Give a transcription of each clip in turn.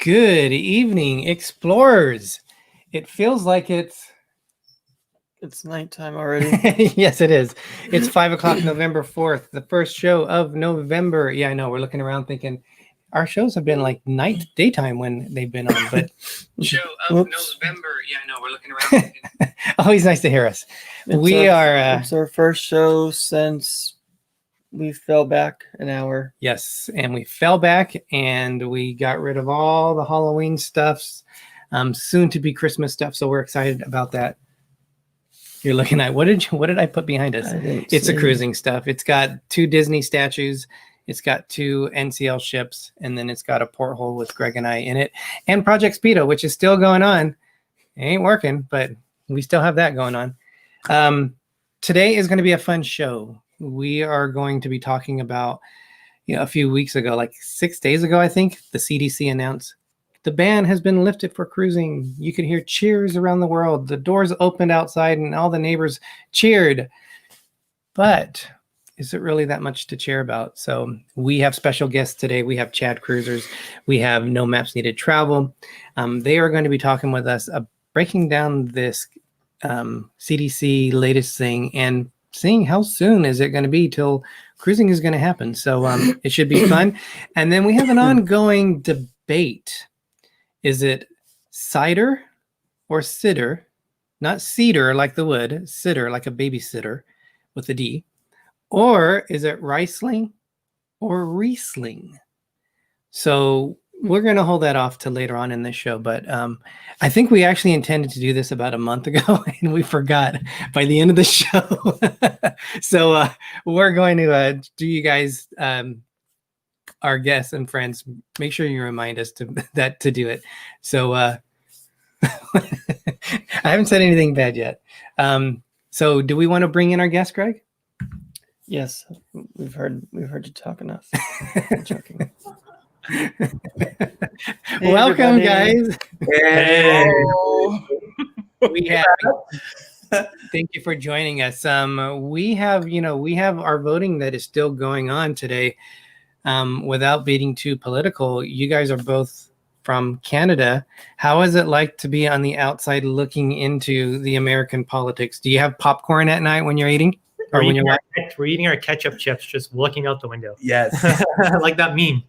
Good evening, explorers. It feels like it's nighttime already. yes, it is. It's 5 o'clock, November 4th, the first show of November. Yeah, I know. We're looking around thinking our shows have been like daytime when they've been on, but show of November. Yeah, I know. We're looking around. Always nice to hear us. It's our first show since we fell back an hour. Yes, and we fell back and we got rid of all the Halloween stuffs, soon to be Christmas stuff. So we're excited about that. You're looking at what did I put behind us? It's a cruising stuff. It's got 2 Dizney statues. It's got 2 NCL ships, and then it's got a porthole with Greg and I in it, and Project Speedo, which is still going on. It ain't working, but we still have that going on. Today is going to be a fun show. We are going to be talking about, a few weeks ago, like 6 days ago, I think, the CDC announced the ban has been lifted for cruising. You could hear cheers around the world. The doors opened outside and all the neighbors cheered. But is it really that much to cheer about? So we have special guests today. We have Chadcruisers. We have No Maps Needed Travel. They are going to be talking with us, breaking down this CDC latest thing and seeing how soon is it going to be till cruising is going to happen. So it should be fun. And then we have an ongoing debate. Is it cider or cider? Not cedar like the wood, cider like a babysitter with a D. Or is it Riesling or Riesling? So we're going to hold that off to later on in this show. But I think we actually intended to do this about a month ago, and we forgot by the end of the show. So we're going to do you guys, our guests and friends, make sure you remind us to do it. So I haven't said anything bad yet. So do we want to bring in our guest, Greg? Yes, we've heard you talk enough. I'm joking. Hey, welcome, guys. Hey. Thank you for joining us. We have our voting that is still going on today. Without being too political, you guys are both from Canada. How is it like to be on the outside looking into the American politics? Do you have popcorn at night when you're eating? Or when we're eating our ketchup chips, just looking out the window. Yes. Like that meme.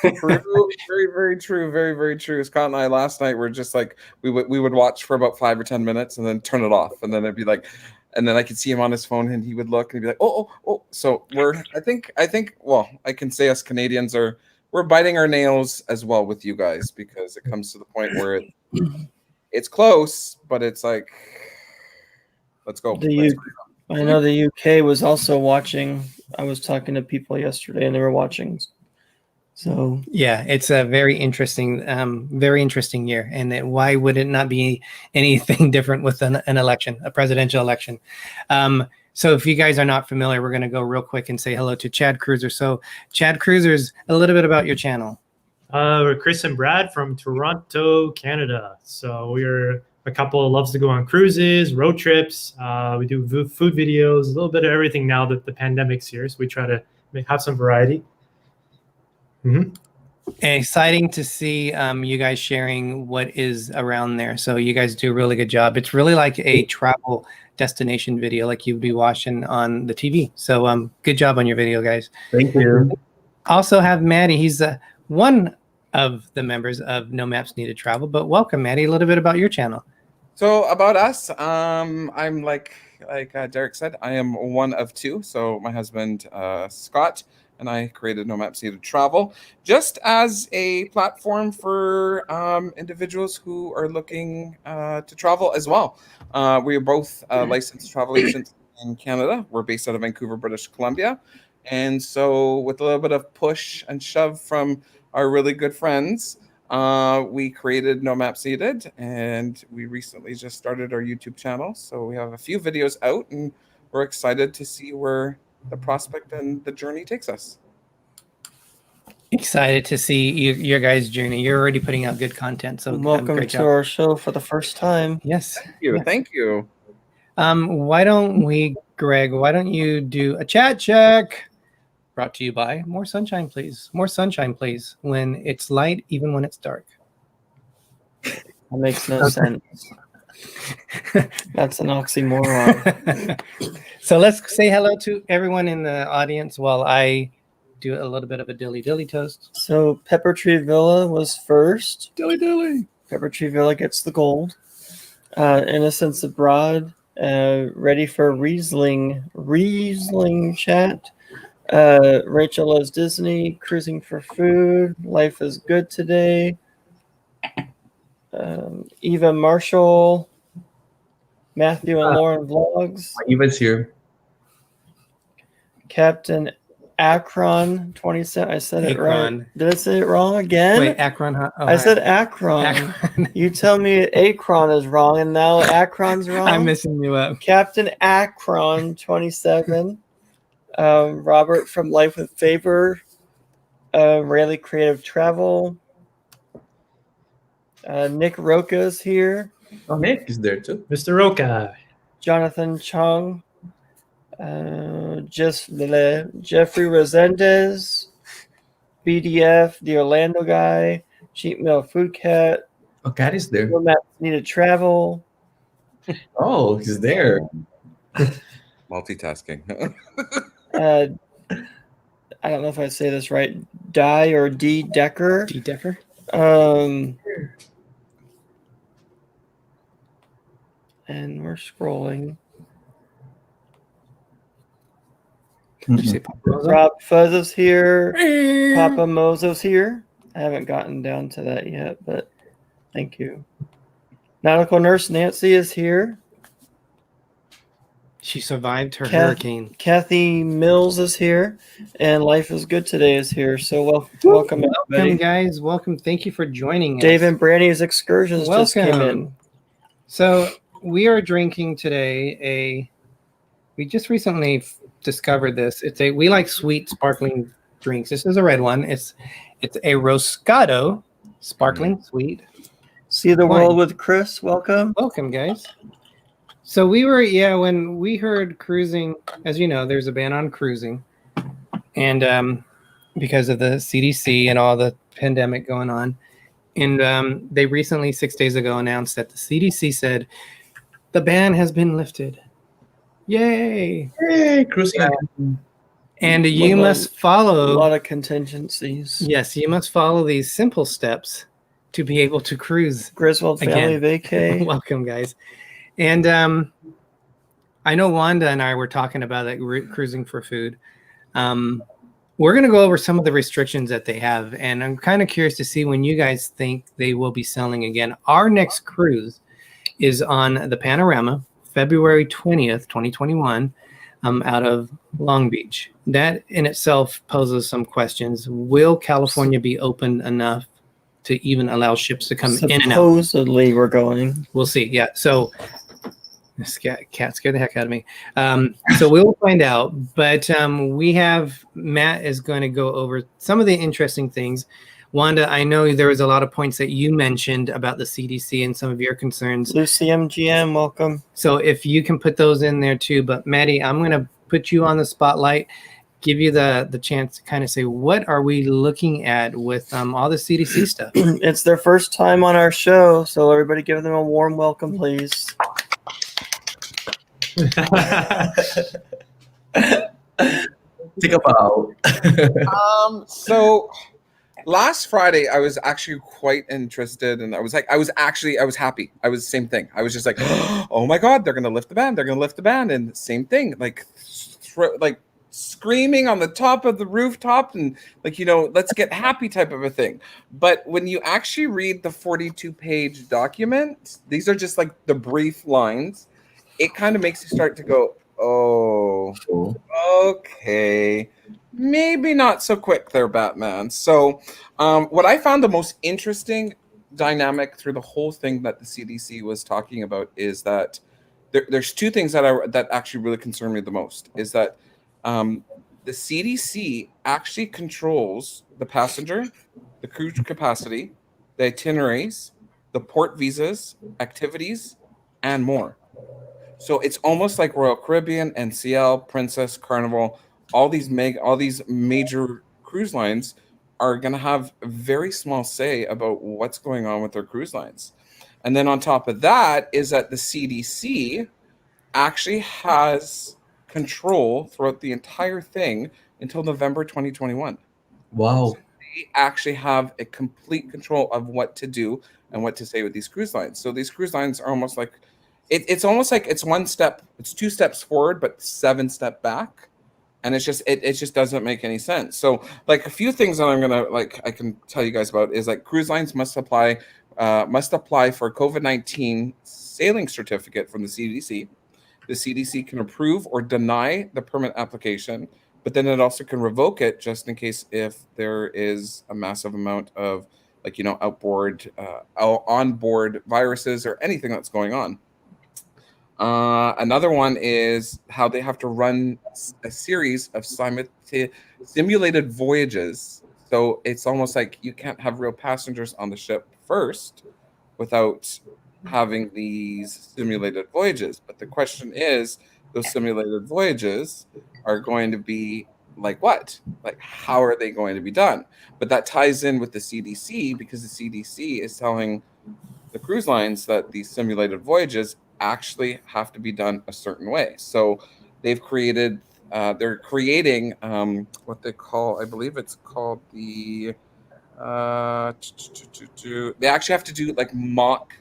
True, very, very true. Very, very true. Scott and I last night were just like, we would watch for about 5 or 10 minutes and then turn it off. And then it'd be like, and then I could see him on his phone and he would look and he'd be like, oh. So I think, well, I can say us Canadians we're biting our nails as well with you guys, because it comes to the point where it's close, but it's like, let's go. I know the UK was also watching. I was talking to people yesterday and they were watching. So yeah, it's a very interesting year. And why would it not be anything different with an election, a presidential election? So if you guys are not familiar, we're going to go real quick and say hello to Chadcruisers. So Chadcruisers, a little bit about your channel. We're Chris and Brad from Toronto, Canada. So we're a couple that loves to go on cruises, road trips. We do food videos, a little bit of everything now that the pandemic's here. So we try to have some variety. Mm-hmm. And exciting to see you guys sharing what is around there. So you guys do a really good job. It's really like a travel destination video, like you'd be watching on the TV. So good job on your video, guys. Thank you. Also have Maddie. He's one of the members of No Maps Needed Travel. But welcome, Maddie. A little bit about your channel. So about us, I'm like Derick said, I am one of 2. So my husband, Scott, and I created No Maps Needed Travel just as a platform for individuals who are looking to travel as well. We are both licensed travel agents in Canada. We're based out of Vancouver, British Columbia. And so with a little bit of push and shove from our really good friends, we created No Maps Needed, and we recently just started our YouTube channel. So we have a few videos out, and we're excited to see where the prospect and the journey takes us. Excited to see your guys' journey. You're already putting out good content. So welcome to our show for the first time. Yes. Thank you. Why don't we, Greg, why don't you do a chat check? Brought to you by more sunshine, please. More sunshine, please. When it's light, even when it's dark. That makes no sense. That's an oxymoron. So let's say hello to everyone in the audience while I do a little bit of a dilly toast. So Pepper Tree Villa was first. Dilly. Pepper Tree Villa gets the gold. Innocence Abroad, ready for Riesling chat. Rachel loves Disney, cruising for food. Life is good today. Eva Marshall, Matthew and Lauren vlogs. Eva's here. Captain Akron 27. I said it Akron. right. Did I say it wrong again? Wait, Akron, huh? Oh, I hi. said Akron. Akron. You tell me Akron is wrong, and now Akron's wrong. I'm messing you up. Captain Akron 27. Robert from Life with Favor. Rayleigh Creative Travel. Nick Roca's here. Oh, Nick is there too. Mr. Roca. Jonathan Chung. Jeffrey Resendez. BDF, the Orlando guy. Cheap Meal Food Cat. Oh, Kat is there. Matt Needed Travel. Oh, he's there. Multitasking. I don't know if I say this right. Die or D Decker. D. Decker. And we're scrolling. Did you say Papa Rosa? RobFuz is here. Papa Mozo's here. I haven't gotten down to that yet, but thank you. Nautical Nurse Nancy is here. She survived her hurricane. Kathy Mills is here. And Life is Good Today is here. So welcome everybody. Welcome, guys. Welcome. Thank you for joining us. Dave and Brandy's Excursions just came in. So we are drinking today we just recently discovered this. We like sweet sparkling drinks. This is a red one. It's a Roscato sparkling sweet. See the wine. World with Chris. Welcome. Welcome, guys. So when we heard cruising, as you know, there's a ban on cruising. And because of the CDC and all the pandemic going on. And they recently, 6 days ago, announced that the CDC said the ban has been lifted. Yay! Hey, cruising. And you must follow A lot of contingencies. Yes, you must follow these simple steps to be able to cruise. Griswold Family Vacay. Welcome, guys. And I know Wanda and I were talking about it, cruising for food. We're going to go over some of the restrictions that they have, and I'm kind of curious to see when you guys think they will be selling again. Our next cruise is on the Panorama, February 20th, 2021, out of Long Beach. That in itself poses some questions. Will California be open enough to even allow ships to come in and out? Supposedly we're going. We'll see. Yeah. So this cat scared the heck out of me. So we'll find out. But Matt is going to go over some of the interesting things. Wanda, I know there was a lot of points that you mentioned about the CDC and some of your concerns. Lucy MGM, welcome. So if you can put those in there too. But Maddie, I'm going to put you on the spotlight, give you the chance to kind of say, what are we looking at with all the CDC stuff? It's their first time on our show, so everybody give them a warm welcome, please. Take a bow. So last Friday, I was actually quite interested, and I was happy. I was the same thing. I was just like, oh my God, they're going to lift the ban. They're going to lift the ban. And same thing, like screaming on the top of the rooftop and let's get happy type of a thing. But when you actually read the 42-page document, these are just like the brief lines. It kind of makes you start to go, oh, okay. Maybe not so quick there, Batman. So what I found the most interesting dynamic through the whole thing that the CDC was talking about is that there's two things that actually really concern me the most. Is that the CDC actually controls the passenger, the cruise capacity, the itineraries, the port visas, activities, and more. So it's almost like Royal Caribbean, NCL, Princess, Carnival, all these major cruise lines are going to have a very small say about what's going on with their cruise lines. And then on top of that is that the CDC actually has control throughout the entire thing until November 2021. Wow. They actually have a complete control of what to do and what to say with these cruise lines. So these cruise lines are almost like it's almost like it's two steps forward but 7 steps back, and it just doesn't make any sense. So like a few things that I can tell you guys about is like cruise lines must apply for COVID-19 sailing certificate from the CDC. The CDC can approve or deny the permit application, but then it also can revoke it just in case if there is a massive amount of onboard viruses or anything that's going on. Another one is how they have to run a series of simulated voyages. So it's almost like you can't have real passengers on the ship first without having these simulated voyages. But the question is, those simulated voyages are going to be like what? Like, how are they going to be done? But that ties in with the CDC, because the CDC is telling the cruise lines that these simulated voyages actually have to be done a certain way. So they're creating what they call, I believe it's called the they actually have to do like mock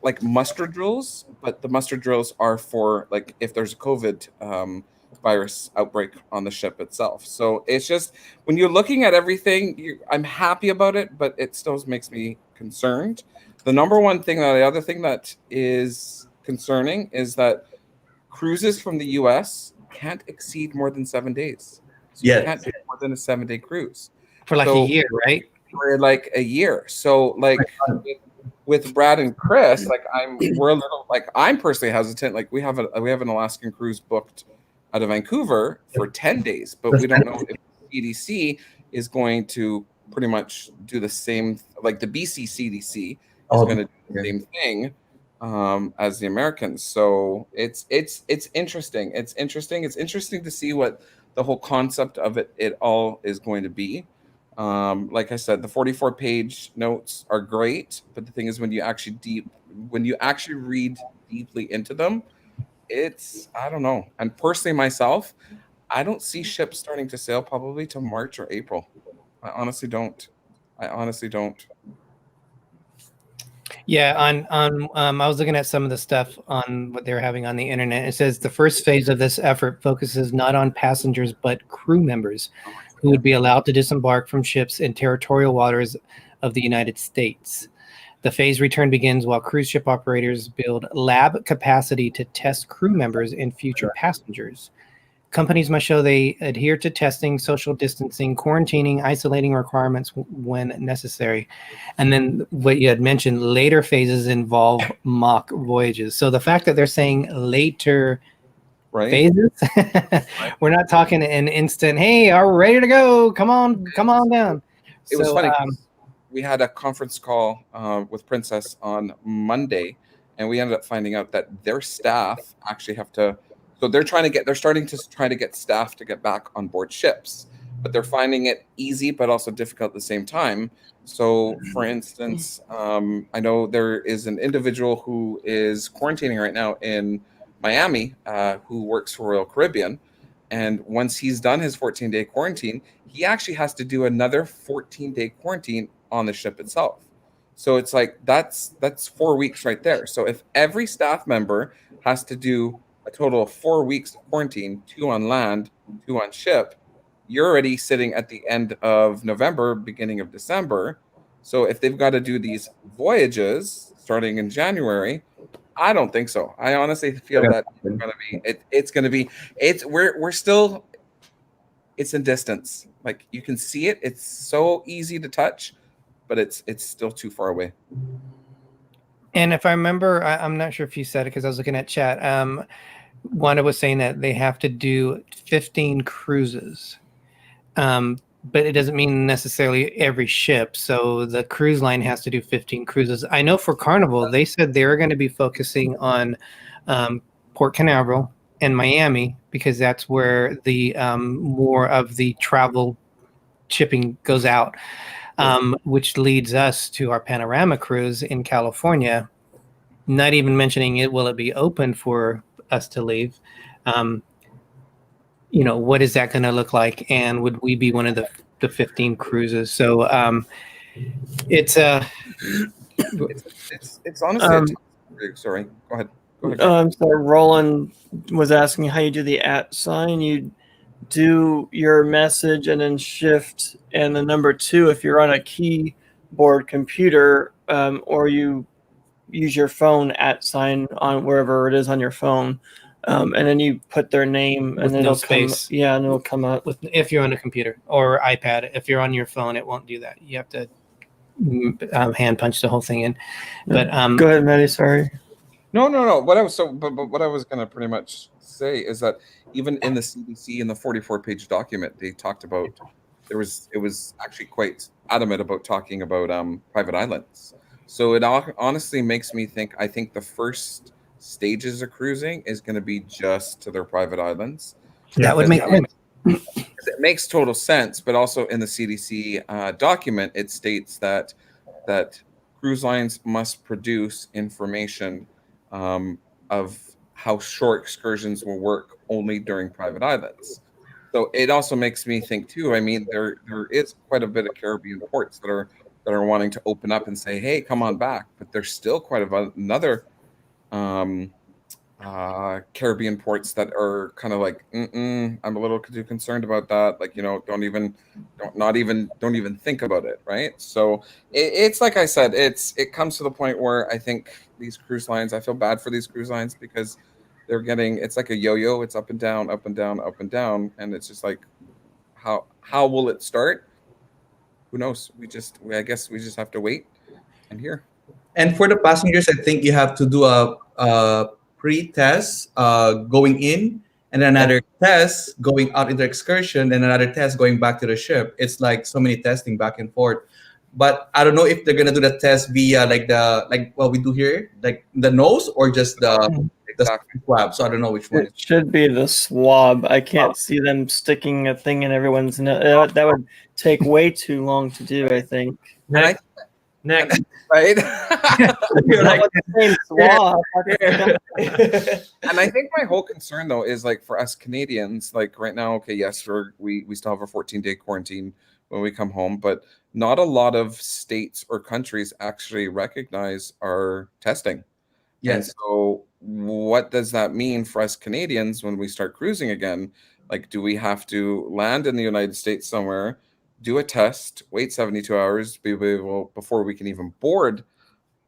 like muster drills, but the muster drills are for like if there's a COVID virus outbreak on the ship itself. So it's just, when you're looking at everything, I'm happy about it, but it still makes me concerned. The other thing that is concerning is that cruises from the US can't exceed more than 7 days. So you can't do more than a 7-day cruise. For like a year, right? For like a year. So like with Brad and Chris, like I'm personally hesitant. Like we have an Alaskan cruise booked out of Vancouver for 10 days, but we don't know if CDC is going to pretty much do the same, like the BC CDC is going to do the same thing as the Americans. So it's interesting. It's interesting to see what the whole concept of it all is going to be. Like I said, the 44-page notes are great, but the thing is, when you actually read deeply into them, I don't know. And personally myself, I don't see ships starting to sail probably till March or April. I honestly don't. Yeah, I was looking at some of the stuff on what they're having on the internet. It says the first phase of this effort focuses not on passengers but crew members who would be allowed to disembark from ships in territorial waters of the United States. The phase return begins while cruise ship operators build lab capacity to test crew members and future passengers. Companies must show they adhere to testing, social distancing, quarantining, isolating requirements when necessary. And then what you had mentioned, later phases involve mock voyages. So the fact that they're saying later phases, we're not talking an instant, hey, are we ready to go? Come on down. It was funny. We had a conference call with Princess on Monday, and we ended up finding out that their staff actually have to. So they're starting to try to get staff to get back on board ships, but they're finding it easy but also difficult at the same time. So, for instance, I know there is an individual who is quarantining right now in Miami, who works for Royal Caribbean, and once he's done his 14-day quarantine, he actually has to do another 14-day quarantine on the ship itself. So it's like that's 4 weeks right there. So if every staff member has to do a total of 4 weeks of quarantine, 2 on land, 2 on ship, you're already sitting at the end of November, beginning of December. So if they've got to do these voyages starting in January, I don't think so. I honestly feel that it's going to be we're still, it's in distance. Like you can see it. It's so easy to touch, but it's still too far away. And if I remember, I'm not sure if you said it because I was looking at chat. Wanda was saying that they have to do 15 cruises, but it doesn't mean necessarily every ship. So the cruise line has to do 15 cruises. I know for Carnival, they said they were going to be focusing on Port Canaveral, and Miami, because that's where the more of the travel shipping goes out, which leads us to our Panorama cruise in California. Not even mentioning it, will it be open for us to leave? What is that going to look like? And would we be one of the 15 cruises? So it's It's honestly. Sorry, go ahead. Go ahead. I'm sorry, Roland was asking how you do the @ sign. You do your message and then shift and the number 2 if you're on a keyboard computer, or you use your phone @ sign on wherever it is on your phone, and then you put their name With and then no it'll space. come. Yeah, and it'll come up. if you're on a computer or iPad. If you're on your phone, it won't do that. You have to hand punch the whole thing in. But Go ahead, Maddie. Sorry. No. But what I was going to pretty much say is that even in the CDC, in the 44-page document, they talked about it was actually quite adamant about talking about private islands. So it honestly makes me think. I think the first stages of cruising is going to be just to their private islands. that would make sense. It makes total sense, but also in the CDC document, it states that cruise lines must produce information of how short excursions will work only during private islands. So it also makes me think too. I mean, there is quite a bit of Caribbean ports that are wanting to open up and say, "Hey, come on back," but there's still quite another Caribbean ports that are kind of like, I'm a little too concerned about that. Like, don't even think about it, right? So it's like I said, it comes to the point where I think these cruise lines, I feel bad for these cruise lines because it's like a yo-yo. It's up and down, up and down, up and down, and it's just like, how will it start? Who knows? I guess we just have to wait and hear. And for the passengers, I think you have to do a pre-test going in, and another test going out into excursion, and another test going back to the ship. It's like so many testing back and forth. But I don't know if they're gonna do the test via like what we do here, like the nose, or just the swab. So I don't know which one. It should be the swab. I can't see them sticking a thing in everyone's nose. That would take way too long to do, I think. Next. Right? You're like the same swab. And I think my whole concern though is like for us Canadians, like right now, okay, yes, we still have a 14-day quarantine when we come home, but not a lot of states or countries actually recognize our testing. Yes. And so what does that mean for us Canadians when we start cruising again? Like, do we have to land in the United States somewhere, do a test, wait 72 hours before we can even board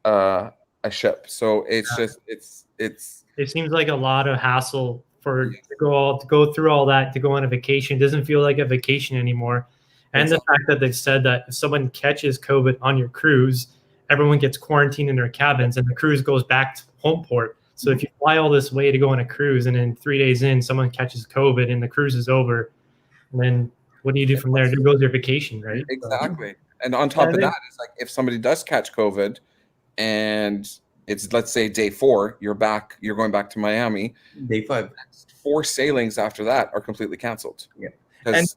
a ship? So it's just it seems like a lot of hassle to go through all that to go on a vacation. It doesn't feel like a vacation anymore. And the fact that they've said that if someone catches COVID on your cruise, everyone gets quarantined in their cabins and the cruise goes back to home port. So if you fly all this way to go on a cruise and then 3 days in someone catches COVID and the cruise is over, and then what do you do from there? There goes your vacation, right? Exactly. And on top of that, it's like if somebody does catch COVID and it's, let's say, day 4, you're going back to Miami. Day 5. 4 sailings after that are completely canceled. Yeah. Because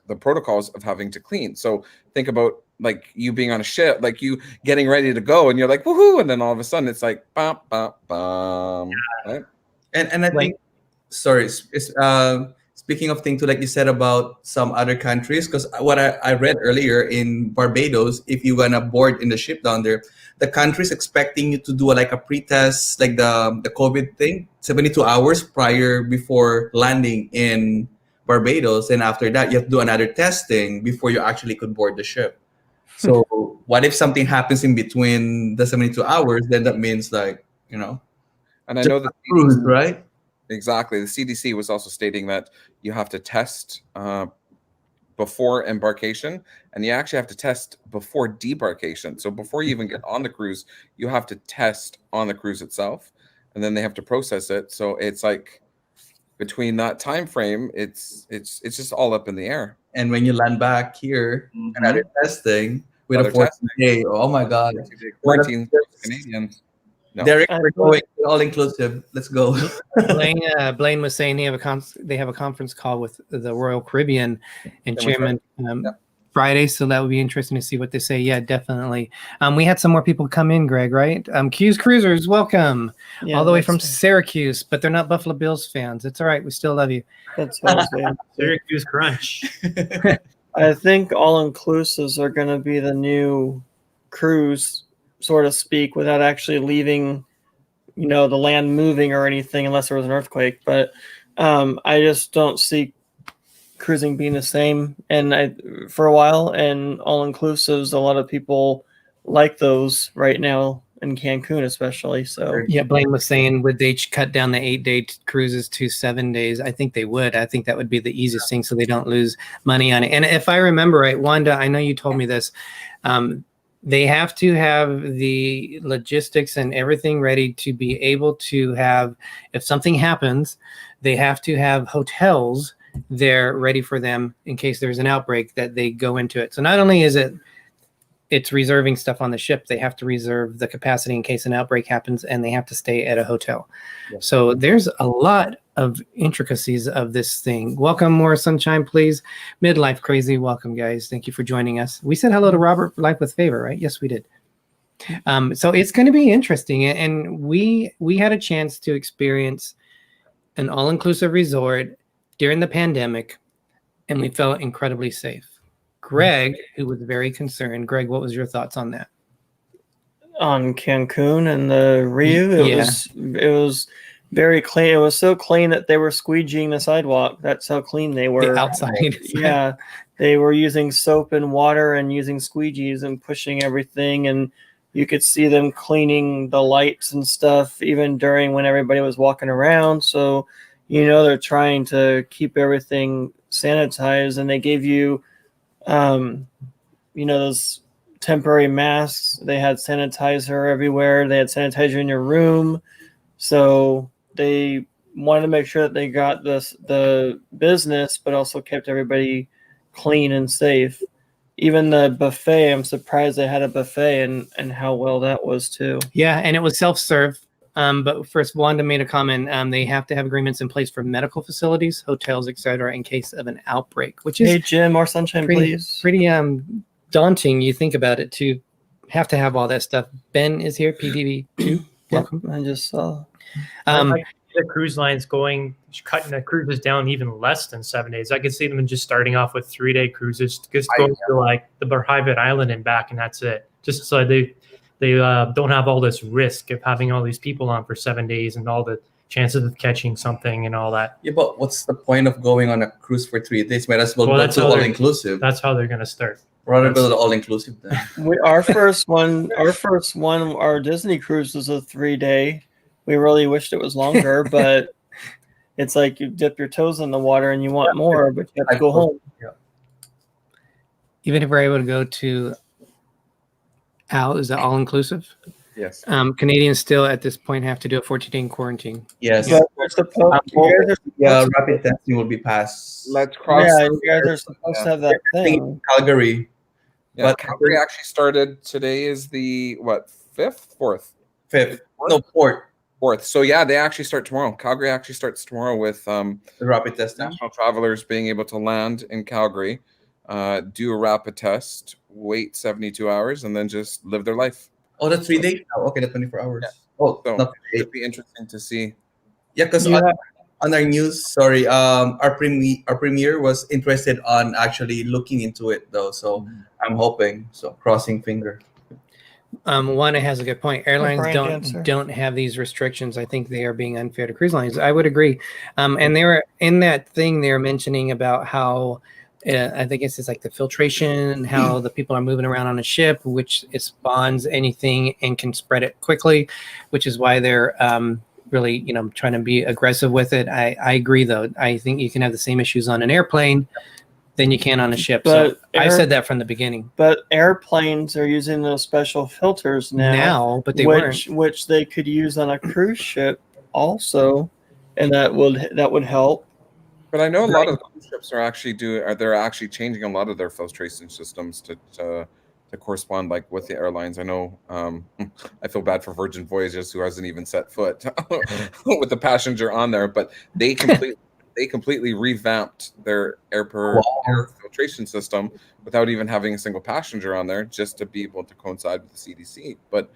the protocols of having to clean. So think about like you being on a ship, like you getting ready to go and you're like, woohoo. And then all of a sudden it's like, bum, bum, bum. Right? And I think, sorry, speaking of things, like you said about some other countries, because what I read earlier in Barbados, if you're gonna board in the ship down there, the country's expecting you to do like a pre-test, like the COVID thing, 72 hours before landing in Barbados, and after that you have to do another testing before you actually could board the ship. So what if something happens in between the 72 hours? Then that means like, and I know that cruise, right? Exactly. The CDC was also stating that you have to test before embarkation, and you actually have to test before debarkation. So before you even get on the cruise, you have to test on the cruise itself, and then they have to process it. So it's like between that time frame, it's just all up in the air. And when you land back here, another testing with a 14-day. Oh my God! 14 Canadians. No. Derek, I we're thought- going all inclusive. Let's go. Blaine was saying they have a conference call with the Royal Caribbean and Chairman Friday, so that would be interesting to see what they say. Yeah, definitely. We had some more people come in, Greg, right? Q's Cruisers, welcome. Yeah, All the way from that's- Syracuse, but they're not Buffalo Bills fans. It's all right. We still love you. That's what I was saying. Syracuse Crunch. I think all-inclusives are going to be the new cruise, so to speak, without actually leaving, the land moving or anything, unless there was an earthquake. But I just don't see cruising being the same. And for a while, and all-inclusives, a lot of people like those right now in Cancun, especially. So Yeah, Blaine was saying, would they cut down the 8-day cruises to 7 days? I think they would. I think that would be the easiest thing so they don't lose money on it. And if I remember right, Wanda, I know you told me this. They have to have the logistics and everything ready to be able to have, if something happens, they have to have hotels there ready for them in case there's an outbreak that they go into it. So not only is it's reserving stuff on the ship, they have to reserve the capacity in case an outbreak happens, and they have to stay at a hotel. Yeah. So there's a lot of intricacies of this thing. Welcome, more sunshine, please. Midlife Crazy, welcome, guys. Thank you for joining us. We said hello to Robert Life with Favor, right? Yes, we did. So it's going to be interesting, and we had a chance to experience an all-inclusive resort during the pandemic, and we felt incredibly safe. Greg, who was very concerned. Greg, what was your thoughts on that? On Cancun and the Rio, it was very clean. It was so clean that they were squeegeeing the sidewalk. That's how clean they were. The outside. Yeah, they were using soap and water and using squeegees and pushing everything, and you could see them cleaning the lights and stuff even during when everybody was walking around. So, they're trying to keep everything sanitized, and they gave you those temporary masks. They had sanitizer everywhere. They had sanitizer in your room. So they wanted to make sure that they got the business, but also kept everybody clean and safe. Even the buffet, I'm surprised they had a buffet and how well that was too. Yeah, and it was self-serve. But first, Wanda made a comment. They have to have agreements in place for medical facilities, hotels, etc., in case of an outbreak. Which is hey Jim, more sunshine, please. Pretty daunting. You think about it to have all that stuff. Ben is here. PDB 2. Welcome. I just saw. The cruise lines cutting the cruises down even less than 7 days. I could see them just starting off with 3-day cruises, just going to like the private island and back, and that's it. Just so they don't have all this risk of having all these people on for 7 days and all the chances of catching something and all that. Yeah, but what's the point of going on a cruise for 3 days? Might as well go to all-inclusive. That's how they're going to start. Rather go to all-inclusive then. Our Disney cruise was a 3-day. We really wished it was longer, but it's like you dip your toes in the water and you want more, but you have to go home. Yeah. Even if we're able to go to is that all-inclusive? Yes. Canadians still at this point have to do a 14-day quarantine. Yes. But rapid testing will be passed. Let's cross. Yeah, you guys are supposed to have that thing. Calgary. Yeah, But Calgary actually started. Today is the fifth, fourth. No, fourth. So yeah, they actually start tomorrow. Calgary actually starts tomorrow with The rapid testing. national travelers being able to land in Calgary, do a rapid test, wait 72 hours, and then just live their life. Oh, that's 3 days now. Okay, that's 24 hours. Yeah. Oh, So not 3 days. it'd be interesting to see. Yeah, because on our news, sorry, our premier was interested on actually looking into it though. So I'm hoping. So crossing finger. Wanda has a good point. Airlines don't have these restrictions. I think they are being unfair to cruise lines. I would agree. And they were in that thing they were mentioning about how I think it's like the filtration and how the people are moving around on a ship, which it spawns anything and can spread it quickly, which is why they're really trying to be aggressive with it. I agree though. I think you can have the same issues on an airplane than you can on a ship. But so I said that from the beginning. But airplanes are using those special filters now, but they weren't. Which they could use on a cruise ship also, and that would help. But I know a lot of the cruise ships are actually changing a lot of their filtration systems to correspond like with the airlines. I know I feel bad for Virgin Voyages who hasn't even set foot with the passenger on there, but they completely revamped their air filtration system without even having a single passenger on there, just to be able to coincide with the CDC. But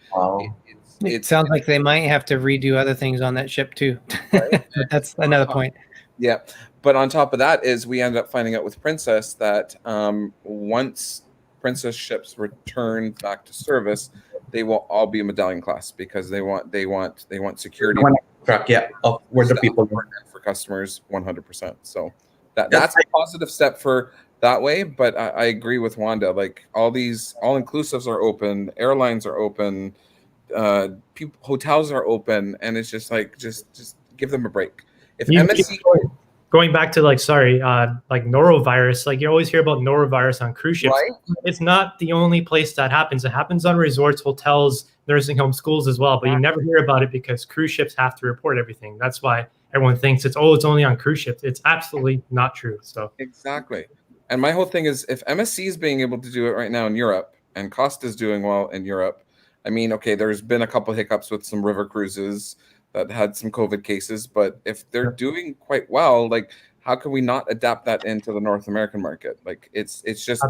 it sounds like they might have to redo other things on that ship too. Right? But that's another point. Yeah, but on top of that is we ended up finding out with Princess that once Princess ships return back to service, they will all be a medallion class because they want security track of where the people for customers 100%. So that's a positive step for that way. But I agree with Wanda. Like all inclusives are open, airlines are open, hotels are open, and it's just like just give them a break. If MSC going back to like norovirus, like you always hear about norovirus on cruise ships. Right? It's not the only place that happens. It happens on resorts, hotels, nursing homes, schools as well. But you never hear about it because cruise ships have to report everything. That's why everyone thinks it's only on cruise ships. It's absolutely not true. So exactly. And my whole thing is if MSC is being able to do it right now in Europe and Costa is doing well in Europe, I mean, okay, there's been a couple hiccups with some river cruises that had some COVID cases, but if they're doing quite well, like how can we not adapt that into the North American market? Like it's just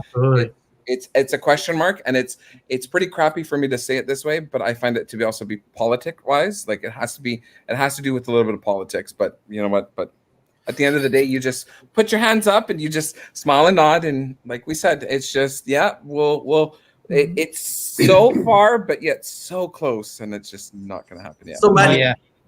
it's a question mark, and it's pretty crappy for me to say it this way, but I find it to be also be politic wise. Like it has to do with a little bit of politics, but you know what? But at the end of the day, you just put your hands up and you just smile and nod, and like we said, it's just it's so far, but yet so close, and it's just not going to happen yet. So,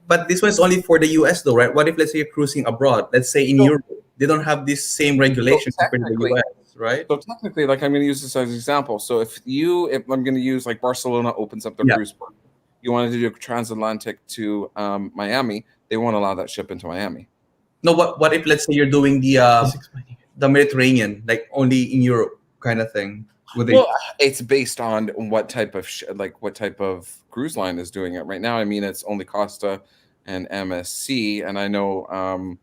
but this one's only for the US, though, right? What if, let's say, you're cruising abroad? Let's say in Europe, they don't have this same regulations compared to the US, right? So technically, like I'm going to use this as an example. So if I'm going to use like Barcelona opens up their cruise port, you wanted to do a transatlantic to Miami, they won't allow that ship into Miami. No, what if, let's say, you're doing the Mediterranean, like only in Europe, kind of thing? Well, it's based on what type of cruise line is doing it right now. I mean, it's only Costa and MSC, and I know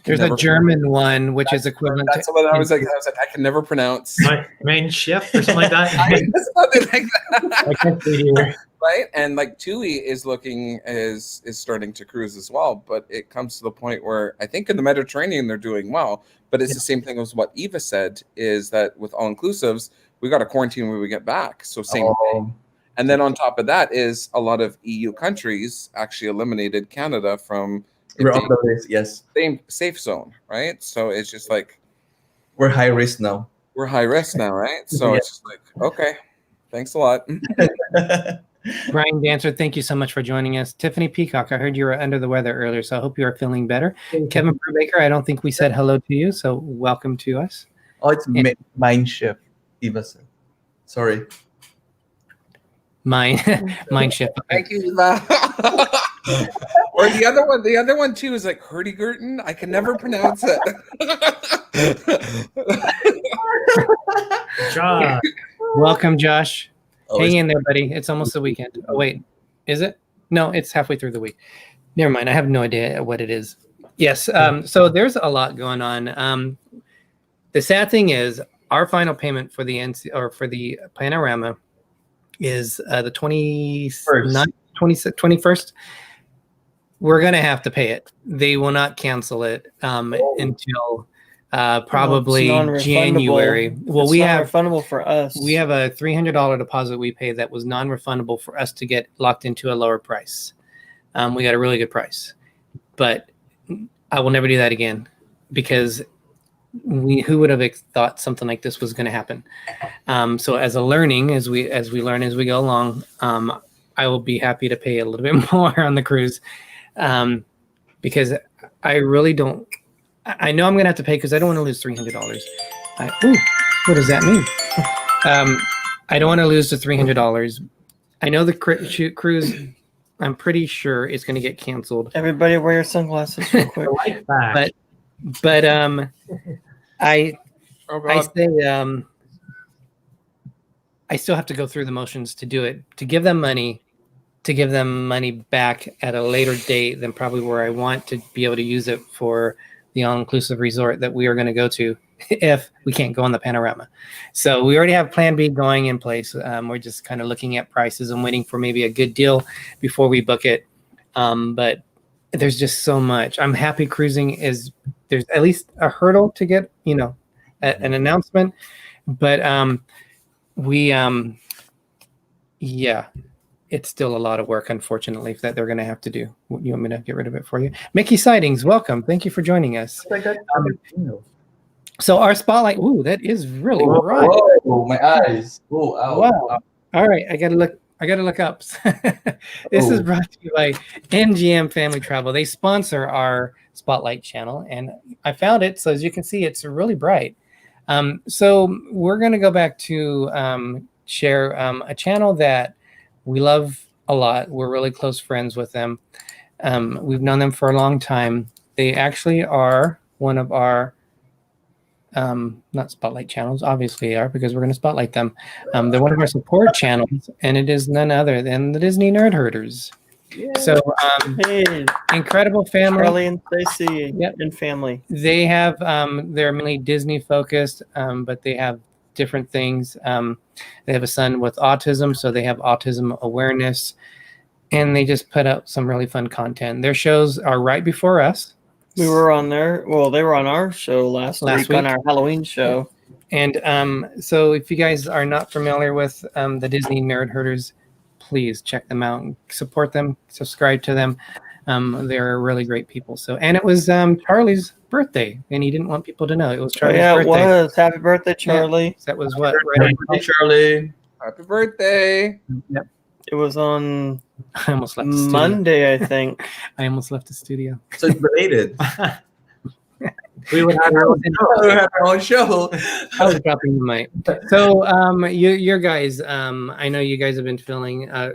there's a German one which is equivalent. That's what I was like. I can never pronounce. Main ship or something like that. Something like that. I can't see here. Right, and like TUI is starting to cruise as well, but it comes to the point where I think in the Mediterranean they're doing well, but it's the same thing as what Eva said, is that with all inclusives we got to quarantine when we get back, so same thing. And then on top of that is a lot of EU countries actually eliminated Canada from same safe zone, right? So it's just like we're high risk now, right? So it's just like, okay, thanks a lot. Brian Dancer, thank you so much for joining us. Tiffany Peacock, I heard you were under the weather earlier, so I hope you are feeling better. Kevin Brubaker, I don't think we said hello to you, so welcome to us. Oh, it's Mind Shift, Eva said. Sorry. Mind Shift. Thank you, Eva. Or the other one too is like hurdy-gurton. I can never pronounce it. Josh. Welcome, Josh. Hang in there, buddy. It's almost the weekend. Oh, wait. Is it? No, it's halfway through the week. Never mind. I have no idea what it is. Yes. So there's a lot going on. The sad thing is our final payment for the for the Panorama is the 21st. We're going to have to pay it. They will not cancel it until probably January. Well, we have refundable for us. We have a $300 deposit we paid that was non-refundable for us to get locked into a lower price. We got a really good price, but I will never do that again because who would have thought something like this was going to happen? So as a learning, as we learn as we go along, I will be happy to pay a little bit more on the cruise because I really don't. I know I'm going to have to pay because I don't want to lose $300. What does that mean? I don't want to lose the $300. I know the cruise, I'm pretty sure it's going to get canceled. Everybody wear your sunglasses real quick. but I say I still have to go through the motions to do it, to give them money back at a later date than probably where I want to be able to use it for the all-inclusive resort that we are going to go to if we can't go on the Panorama. So we already have Plan B going in place. We're just kind of looking at prices and waiting for maybe a good deal before we book it. But there's just so much. I'm happy cruising there's at least a hurdle to get, an announcement. But yeah, it's still a lot of work, unfortunately, that they're going to have to do. You want me to get rid of it for you? Mickey Sightings, welcome. Thank you for joining us. So our spotlight, ooh, that is really bright. Whoa, my eyes. Oh, ow. Wow. All right, I gotta look up. This is brought to you by NGM Family Travel. They sponsor our spotlight channel, and I found it. So as you can see, it's really bright. So we're gonna go back to share a channel that we love a lot. We're really close friends with them. We've known them for a long time. They actually are one of our not spotlight channels, obviously they are, because we're going to spotlight them. They're one of our support channels, and it is none other than the Disney Nerd Herders. Yeah. So Hey, incredible family. Charlie and Stacy Yep. and family. They have they're mainly Disney focused, but they have different things. They have a son with autism, so they have autism awareness, and they just put out some really fun content. Their shows are right before us. We were on there. Well, they were on our show last week on our Halloween show. And so if you guys are not familiar with the Disney Nerd Herders, please check them out and support them, subscribe to them. They're really great people. So, and it was Charlie's birthday, and he didn't want people to know it was Charlie's birthday. Yeah, it was. Happy birthday, Charlie. Yeah, that was what? Happy birthday, Charlie. Happy birthday. Yep. It was on I almost left the studio. Monday, I think. I almost left the studio. So it's related. We would have our own show. I was dropping the mic. So, your guys, I know you guys have been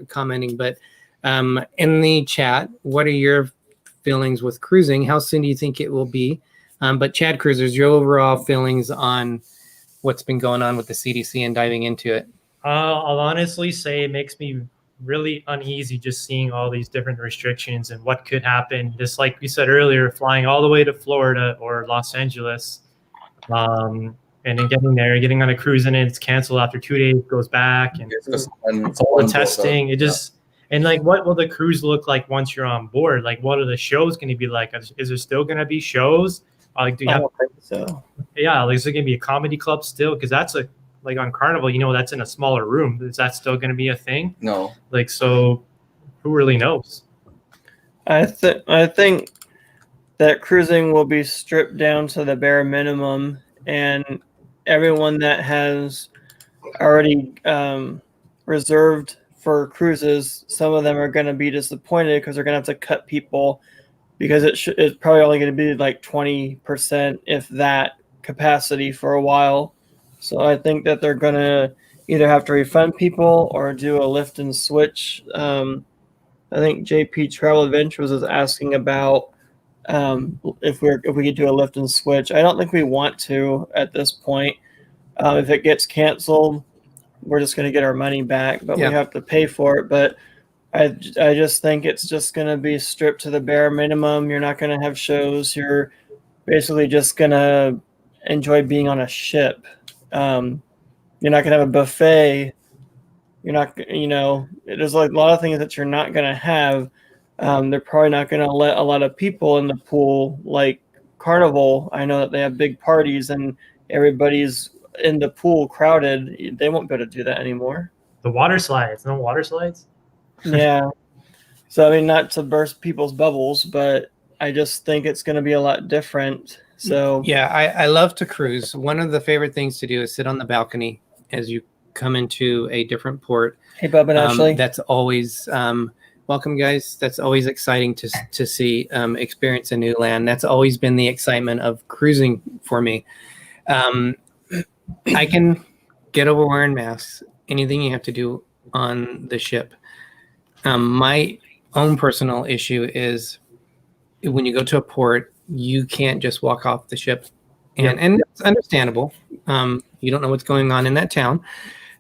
commenting, but in the chat, what are your feelings with cruising? How soon do you think it will be? But Chadcruisers, your overall feelings on what's been going on with the CDC and diving into it? I'll honestly say it makes me really uneasy just seeing all these different restrictions and what could happen. Just like we said earlier, flying all the way to Florida or Los Angeles, and then getting on a cruise and it's canceled after 2 days, goes back, and all the testing. It just and like, what will the cruise look like once you're on board? Like, what are the shows going to be like? Is there still going to be shows? Like, do you have? I don't think so. Yeah, like, is there going to be a comedy club still? Because that's like on Carnival, that's in a smaller room. Is that still going to be a thing? No. Like, so who really knows? I think that cruising will be stripped down to the bare minimum, and everyone that has already reserved for cruises, some of them are going to be disappointed because they're going to have to cut people, because it's probably only going to be like 20%, if that, capacity for a while. So I think that they're going to either have to refund people or do a lift and switch. I think JP Travel Adventures was asking about if we could do a lift and switch. I don't think we want to at this point. If it gets canceled, we're just going to get our money back, but we have to pay for it. But I just think it's just going to be stripped to the bare minimum. You're not going to have shows. You're basically just going to enjoy being on a ship. You're not going to have a buffet. You're not, there's like a lot of things that you're not going to have. They're probably not going to let a lot of people in the pool like Carnival. I know that they have big parties and everybody's in the pool crowded. They won't be able to do that anymore. The water slides, no water slides? Yeah. So, I mean, not to burst people's bubbles, but I just think it's going to be a lot different. So yeah, I love to cruise. One of the favorite things to do is sit on the balcony as you come into a different port. Hey, Bob and Ashley. That's always welcome, guys. That's always exciting to see, experience a new land. That's always been the excitement of cruising for me. I can get over wearing masks. Anything you have to do on the ship. My own personal issue is when you go to a port, you can't just walk off the ship, and it's understandable. You don't know what's going on in that town,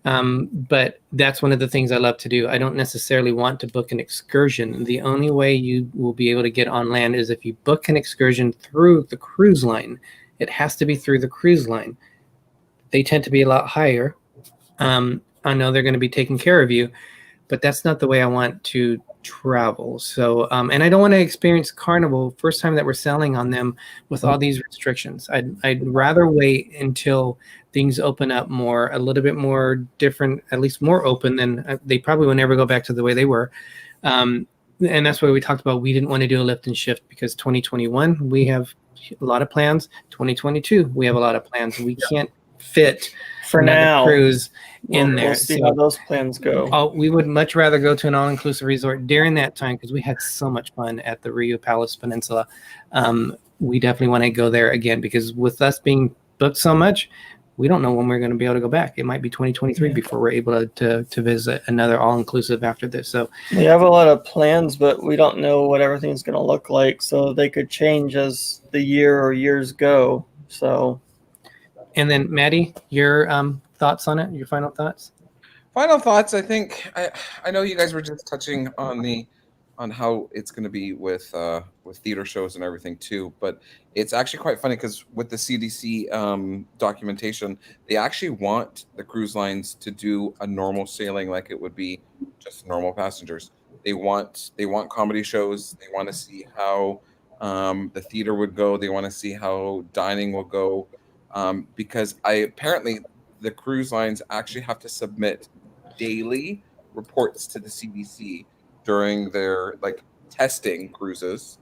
but that's one of the things I love to do. I don't necessarily want to book an excursion. The only way you will be able to get on land is if you book an excursion through the cruise line, it has to be through the cruise line. They tend to be a lot higher. I know they're going to be taking care of you, but that's not the way I want to travel. So, and I don't want to experience Carnival first time that we're selling on them with all these restrictions. I'd rather wait until things open up more, a little bit more different, at least more open than they probably will never go back to the way they were. And that's why we talked about, we didn't want to do a lift and shift because 2021, we have a lot of plans. 2022, we have a lot of plans. We can't fit For another now, cruise in there. We'll see how those plans go. We would much rather go to an all-inclusive resort during that time because we had so much fun at the Rio Palace Peninsula. We definitely want to go there again because with us being booked so much, we don't know when we're going to be able to go back. It might be 2023 before we're able to visit another all-inclusive after this. So We have a lot of plans, but we don't know what everything's going to look like. So they could change as the year or years go. So, and then Maddie, your thoughts on it? Your final thoughts? Final thoughts. I think I know you guys were just touching on how it's going to be with theater shows and everything too, but it's actually quite funny because with the CDC documentation, they actually want the cruise lines to do a normal sailing like it would be just normal passengers. They want comedy shows. They want to see how the theater would go. They want to see how dining will go, because apparently the cruise lines actually have to submit daily reports to the CDC during their testing cruises,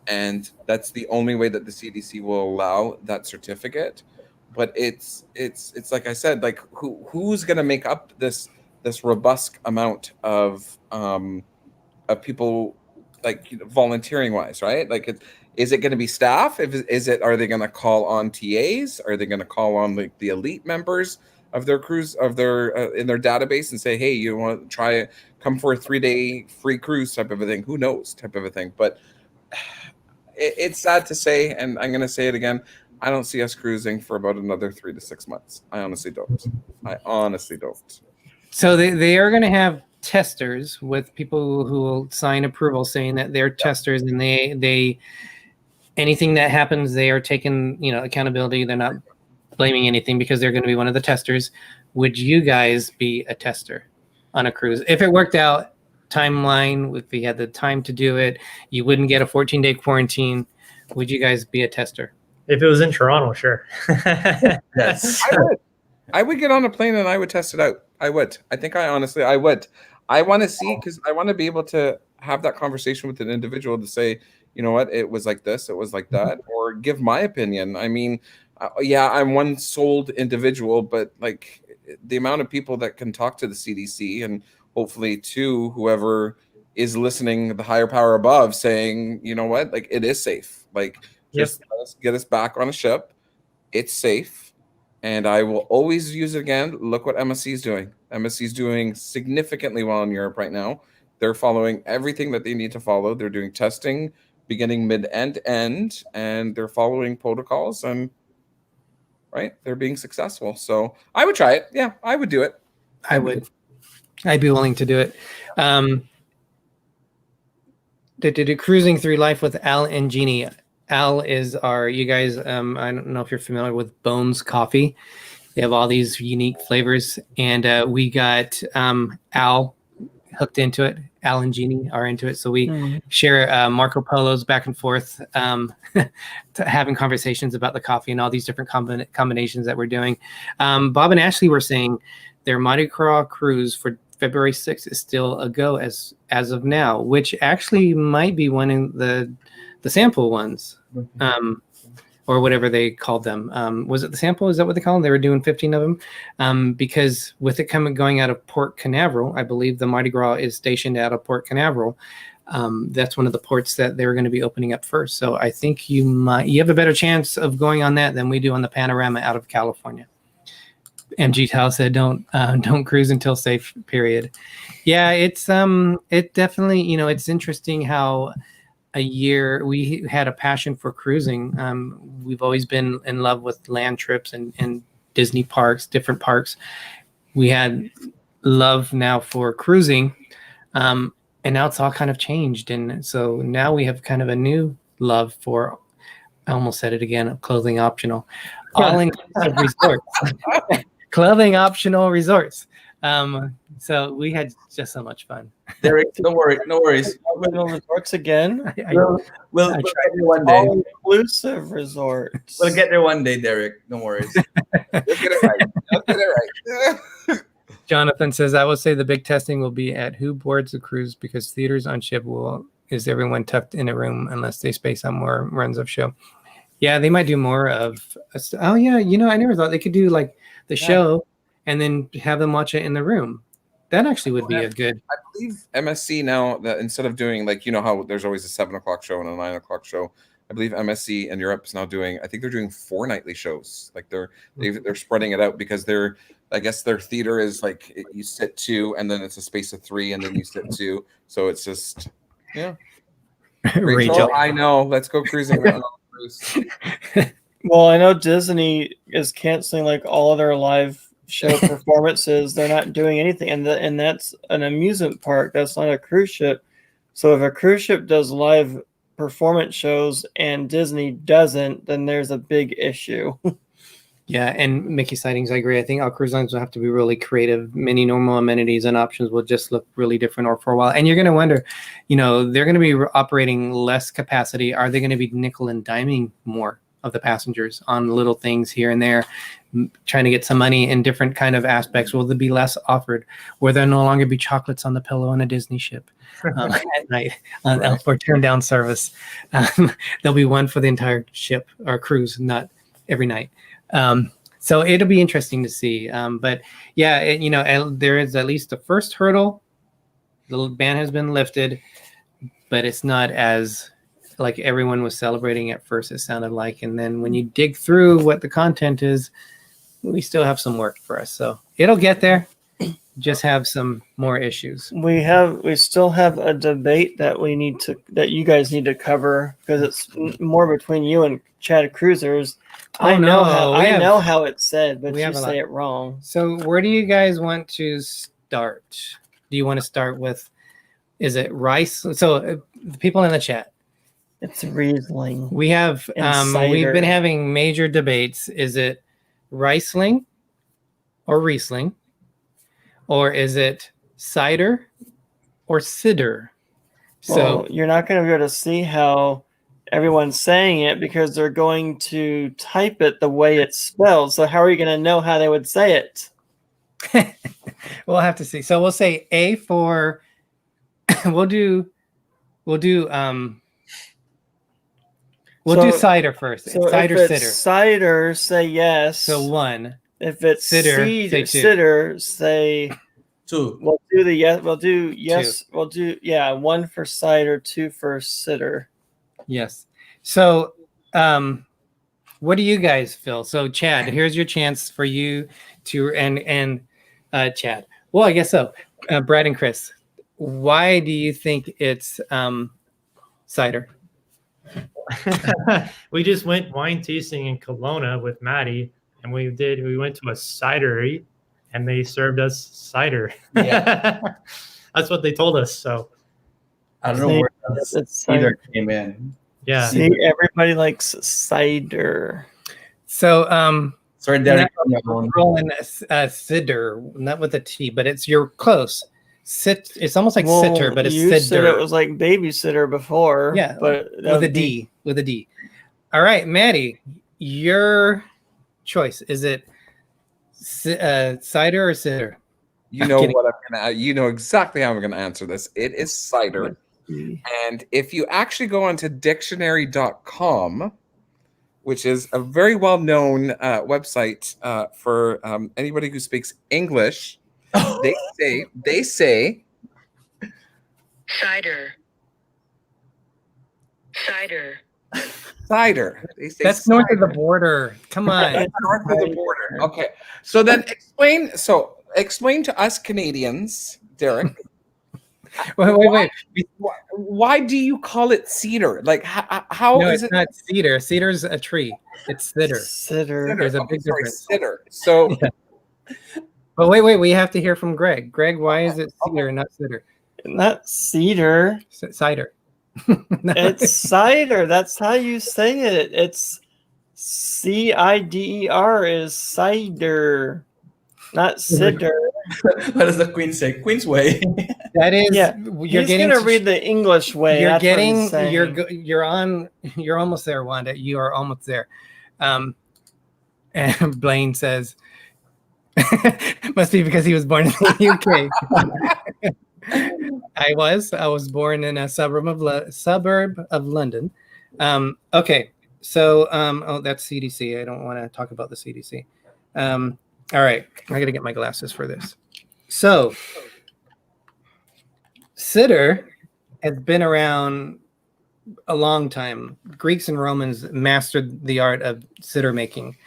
and that's the only way that the CDC will allow that certificate. But it's like I said, who's going to make up this robust amount of people volunteering wise, right? Is it going to be staff? Are they going to call on TAs? Are they going to call on the elite members of their cruise in their database and say, hey, you want to try it, come for a 3-day free cruise type of a thing? Who knows, type of a thing. But it's sad to say, and I'm going to say it again, I don't see us cruising for about another 3 to 6 months. I honestly don't. So they are going to have testers with people who will sign approval saying that they're testers, and they anything that happens, they are taking accountability. They're not blaming anything because they're going to be one of the testers. Would you guys be a tester on a cruise if it worked out timeline? If we had the time to do it, you wouldn't get a 14-day quarantine. Would you guys be a tester? If it was in Toronto, sure. Yes. I would get on a plane and I would test it out. I would. I think I would. I want to see, because I want to be able to have that conversation with an individual to say, you know what, it was like this, it was like that, or give my opinion. I mean, yeah, I'm one sold individual, but the amount of people that can talk to the CDC, and hopefully to whoever is listening, the higher power above, saying, you know what, it is safe. Just let's get us back on a ship. It's safe. And I will always use it again. Look what MSC is doing. MSC is doing significantly well in Europe right now. They're following everything that they need to follow. They're doing testing beginning, mid, and end, and they're following protocols, and they're being successful. So I would try it. Yeah, I would do it. I would. I'd be willing to do it. To do cruising through life with Al and Jeannie. Al is you guys, I don't know if you're familiar with Bones Coffee. They have all these unique flavors, and we got Al hooked into it. Al and Jeannie are into it, so we share Marco Polos back and forth, having conversations about the coffee and all these different combinations that we're doing. Bob and Ashley were saying their Mardi Gras cruise for February 6th is still a go as of now, which actually might be one of the sample ones, or whatever they called them. Was it the sample? Is that what they call them? They were doing 15 of them, because with it going out of Port Canaveral, I believe the Mardi Gras is stationed out of Port Canaveral. That's one of the ports that they're going to be opening up first. So I think you have a better chance of going on that than we do on the Panorama out of California. MG Tal said, don't cruise until safe, period. Yeah, it's it definitely, it's interesting how a year we had a passion for cruising. We've always been in love with land trips and Disney parks, different parks. We had love now for cruising, and now it's all kind of changed. And so now we have kind of a new love for I almost said it again. Clothing optional. All inclusive resorts. Clothing optional resorts. So we had just so much fun. Derek, don't worry, no worries. Optional resorts again. We'll I get there one day. All inclusive resorts. We'll get there one day, Derek. No worries. You'll get it right. You'll get it right. Jonathan says, I will say the big testing will be at who boards the cruise because theaters on ship is everyone tucked in a room unless they space out more runs of show. Yeah, they might do more of. Oh yeah, I never thought they could do like the show and then have them watch it in the room. That actually would be a good. I believe MSC now that instead of doing like how there's always a 7:00 show and a 9:00 show. I believe MSC in Europe is now doing. I think they're doing 4 nightly shows. Like they're spreading it out because I guess their theater is like you sit 2 and then it's a space of 3 and then you sit 2. So it's just Rachel, I know. Let's go cruising. On a cruise. Well, I know Disney is canceling like all of their live show performances. They're not doing anything, and that's an amusement park. That's not a cruise ship. So if a cruise ship does live performance shows and Disney doesn't, then there's a big issue. Yeah, and Mickey sightings, I agree. I think all cruise lines will have to be really creative. Many normal amenities and options will just look really different or for a while. And you're going to wonder, they're going to be operating less capacity. Are they going to be nickel and diming more of the passengers on little things here and there, trying to get some money in different kind of aspects? Will there be less offered? Will there no longer be chocolates on the pillow on a Disney ship at night for turn down service? There'll be one for the entire ship or cruise, not every night. So it'll be interesting to see. But yeah, there is at least the first hurdle. The ban has been lifted, but it's not as like everyone was celebrating at first, it sounded like. And then when you dig through what the content is, we still have some work for us. So it'll get there. Just have some more issues. We still have a debate that you guys need to cover because it's more between you and Chadcruisers. I know how it's said, but you say it wrong. So where do you guys want to start? Do you want to start with, is it rice? So the people in the chat. It's Riesling. We have, we've been having major debates. Is it Riesling or Riesling? Or is it cider or cider? So you're not going to be able to see how everyone's saying it because they're going to type it the way it's spelled. So how are you going to know how they would say it? We'll have to see. So we'll say A for we'll do cider first. So cider, if it's cider. Cider, say yes. So 1. If it's cider, say 2. We'll do the yes. We'll do yes. 2. We'll do 1 for cider, 2 for cider. Yes. So, what do you guys feel? So, Chad, here's your chance for you to and Chad. Well, I guess so. Brad and Chris, why do you think it's cider? We just went wine tasting in Kelowna with Maddie, and we went to a cidery, and they served us cider. Yeah. That's what they told us. So I don't know where cider came in. Yeah. See, everybody likes cider. So, sorry, Derek. Rolling cider, not with a T, but you're close. It's almost like sitter, but it's you cider. said it was like babysitter before. Yeah, but with a D. With a D. All right, Maddie, your choice. Is it cider or cider? You know exactly how I'm gonna answer this. It is cider. And if you actually go onto dictionary.com, which is a very well-known website for anybody who speaks English, they say cider. Cider. Cider. They say that's cider. north of the border. Come on. It's north of the border. Okay. So then explain to us Canadians, Derek. Wait. Why do you call it cedar? Like how No, is it's it not cedar. Cedar's a tree. It's cider. Cider. There's a big difference. Cider. So But wait, we have to hear from Greg. Greg, why is it cedar and not cider? Not cedar. Cider. It's cider. That's how you say it. It's CIDER is cider, not cider. What does the Queen say? Queen's way. That is, Yeah, you're He's getting gonna read the English way. You're That's what he's getting, saying. you're almost there, Wanda. You are almost there. And Blaine says, must be because he was born in the UK. I was born in a suburb of London. Okay, so oh, that's CDC. I don't want to talk about the CDC. All right, I got to get my glasses for this. So, cider has been around a long time. Greeks and Romans mastered the art of cider making.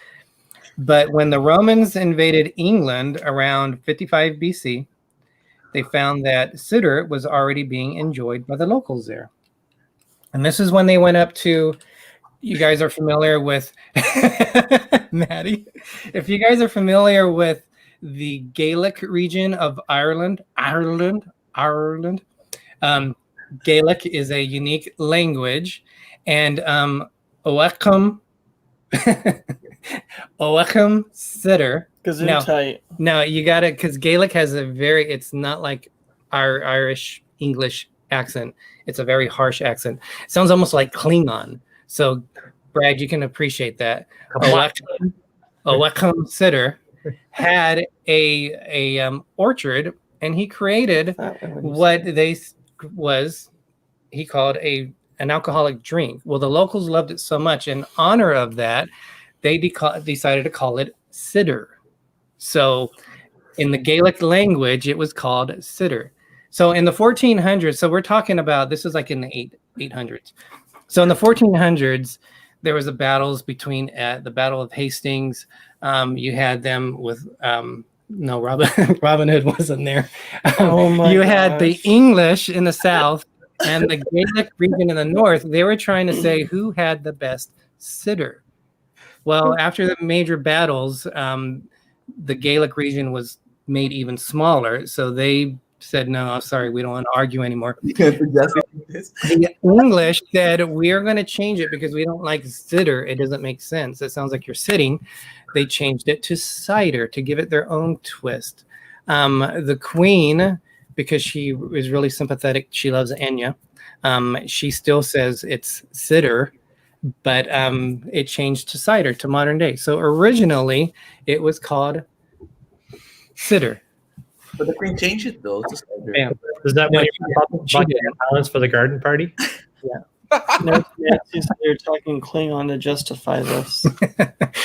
But when the Romans invaded England around 55 BC, they found that cider was already being enjoyed by the locals there. And this is when they went up to, you guys are familiar with, Maddie, if you guys are familiar with the Gaelic region of Ireland, Gaelic is a unique language, and Oakham cider. No, you got it, because Gaelic has it's not like our Irish English accent. It's a very harsh accent. It sounds almost like Klingon. So, Brad, you can appreciate that. Oakham cider had a orchard, and he created what he called an alcoholic drink. Well, the locals loved it so much. In honor of that, they decided to call it cider. So in the Gaelic language, it was called cider. So in the 1400s, so we're talking about, this is like in the 800s. So in the 1400s, there was the battles between the Battle of Hastings. You had them with no, Robin Hood wasn't there. You had the English in the south and the Gaelic region in the north. They were trying to say who had the best cider. Well, after the major battles, the Gaelic region was made even smaller. So they said, no, sorry, we don't want to argue anymore. The English said, we are going to change it because we don't like cider. It doesn't make sense. It sounds like you're sitting. They changed it to cider to give it their own twist. The Queen, because she is really sympathetic, she loves Enya. She still says it's cider, but it changed to cider to modern day. So originally it was called cider. But the Queen changed it though to cider. Yeah. Is that when you bought balance for the garden party? Yeah. No, you're talking Klingon to justify this.